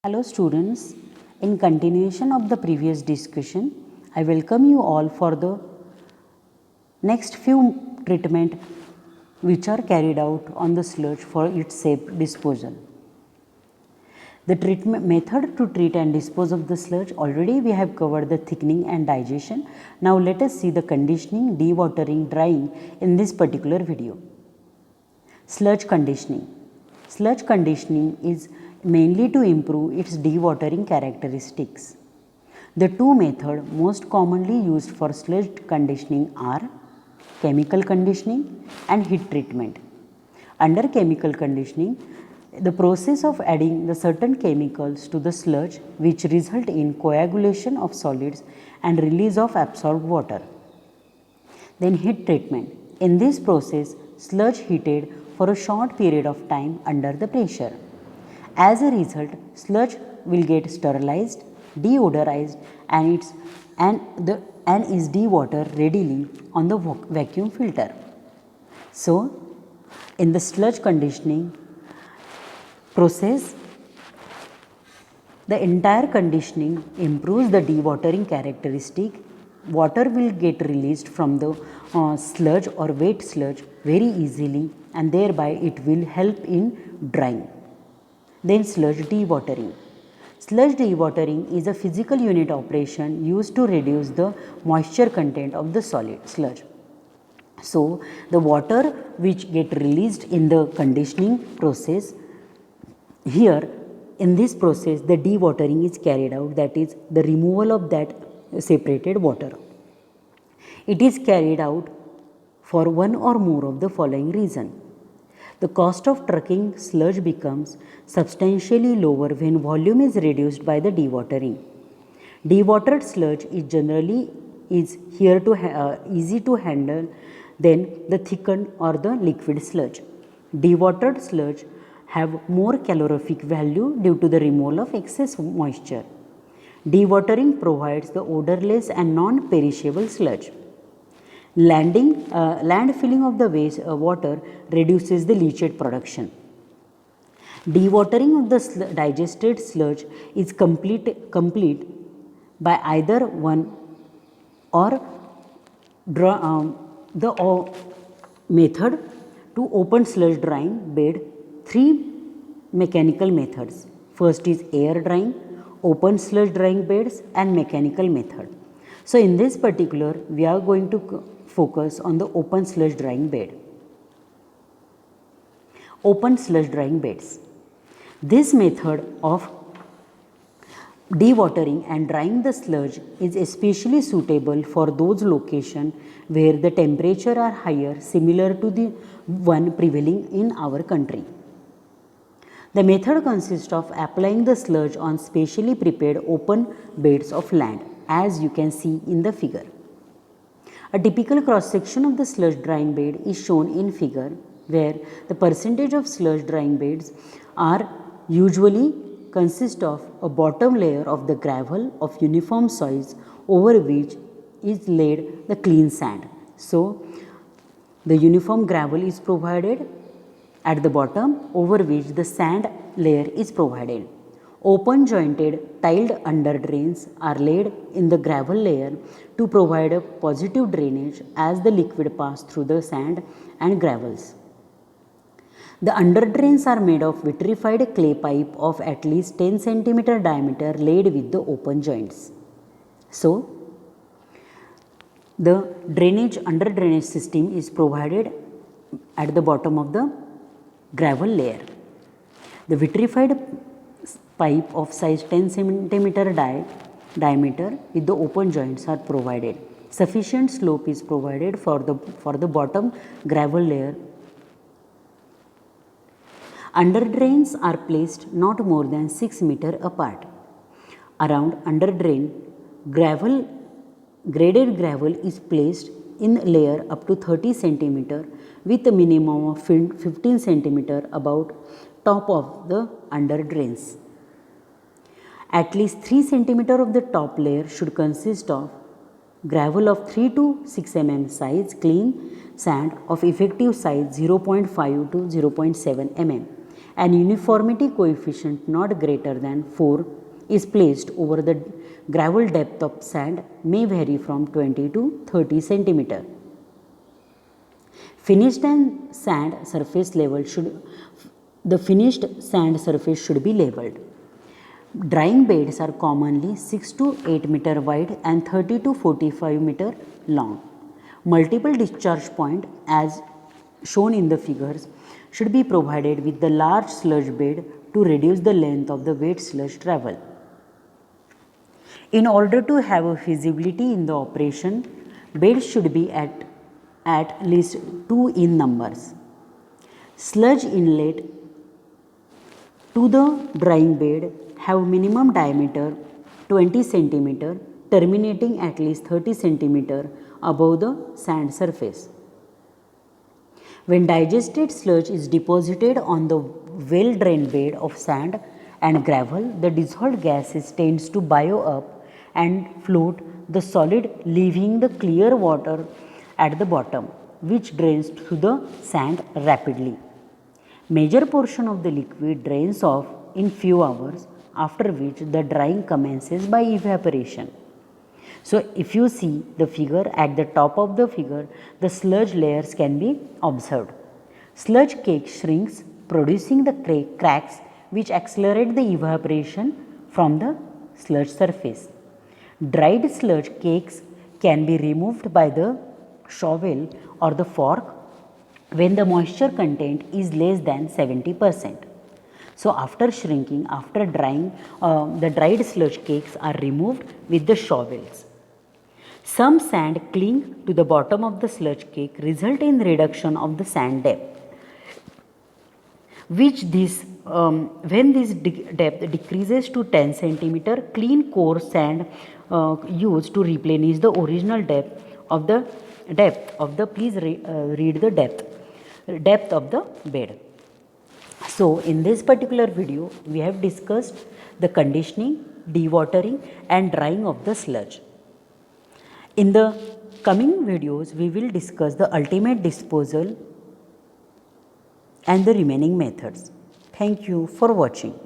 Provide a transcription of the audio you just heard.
Hello students, in continuation of the previous discussion, I welcome you all for the next few treatment which are carried out on the sludge for its safe disposal. The treatment method to treat and dispose of the sludge, already we have covered the thickening and digestion. Now let us see the conditioning, dewatering, drying in this particular video. Sludge conditioning. Sludge conditioning is mainly to improve its dewatering characteristics. The two methods most commonly used for sludge conditioning are chemical conditioning and heat treatment. Under chemical conditioning, the process of adding the certain chemicals to the sludge which result in coagulation of solids and release of absorbed water. Then heat treatment. In this process, sludge heated for a short period of time under the pressure. As a result, sludge will get sterilized, deodorized and is dewatered readily on the vacuum filter. So, in the sludge conditioning process, the entire conditioning improves the dewatering characteristic. Water will get released from the sludge or wet sludge very easily, and thereby it will help in drying. Then sludge dewatering. Sludge dewatering is a physical unit operation used to reduce the moisture content of the solid sludge. So, the water which get released in the conditioning process, here in this process the dewatering is carried out, that is the removal of that separated water. It is carried out for one or more of the following reason. The cost of trucking sludge becomes substantially lower when volume is reduced by the dewatering. Dewatered sludge is generally easy to handle than the thickened or the liquid sludge. Dewatered sludge have more calorific value due to the removal of excess moisture. Dewatering provides the odorless and non-perishable sludge. Landfilling of the waste water reduces the leachate production. Dewatering of the digested sludge is complete by either one or the method to open sludge drying bed. Three mechanical methods. First is air drying, open sludge drying beds and mechanical method. So, in this particular we are going to focus on the open sludge drying bed. Open sludge drying beds. This method of dewatering and drying the sludge is especially suitable for those locations where the temperature are higher, similar to the one prevailing in our country. The method consists of applying the sludge on specially prepared open beds of land, as you can see in the figure. A typical cross section of the sludge drying bed is shown in figure, where the percentage of sludge drying beds are usually consist of a bottom layer of the gravel of uniform size over which is laid the clean sand. So, the uniform gravel is provided at the bottom, over which the sand layer is provided. Open jointed tiled under drains are laid in the gravel layer to provide a positive drainage as the liquid passes through the sand and gravels. The under drains are made of vitrified clay pipe of at least 10 cm diameter laid with the open joints. So, the under drainage system is provided at the bottom of the gravel layer. The vitrified pipe of size 10 cm diameter with the open joints are provided. Sufficient slope is provided for the bottom gravel layer. Under drains are placed not more than 6 meters apart. Around under drain, graded gravel is placed in layer up to 30 cm with a minimum of 15 cm about top of the under drains. At least 3 cm of the top layer should consist of gravel of 3 to 6 mm size, clean sand of effective size 0.5 to 0.7 mm, An uniformity coefficient not greater than 4 is placed over the gravel. Depth of sand may vary from 20 to 30 centimeter. Finished sand surface should be leveled. Drying beds are commonly 6 to 8 meter wide and 30 to 45 meter long. Multiple discharge points, as shown in the figures, should be provided with the large sludge bed to reduce the length of the wet sludge travel. In order to have a feasibility in the operation, beds should be at least 2 in numbers. Sludge inlet to the drying bed have minimum diameter 20 cm, terminating at least 30 cm above the sand surface. When digested sludge is deposited on the well-drained bed of sand and gravel, the dissolved gases tends to bio up and float the solid, leaving the clear water at the bottom, which drains through the sand rapidly. Major portion of the liquid drains off in few hours, after which the drying commences by evaporation. So, if you see the figure, at the top of the figure, the sludge layers can be observed. Sludge cake shrinks, producing the cracks which accelerate the evaporation from the sludge surface. Dried sludge cakes can be removed by the shovel or the fork when the moisture content is less than 70%. So, after shrinking, after drying, the dried sludge cakes are removed with the shovels. Some sand cling to the bottom of the sludge cake, result in reduction of the sand depth, when this depth decreases to 10 centimeter, clean coarse sand used to replenish the original depth of the please read the depth of the bed. So, in this particular video, we have discussed the conditioning, dewatering and drying of the sludge. In the coming videos, we will discuss the ultimate disposal and the remaining methods. Thank you for watching.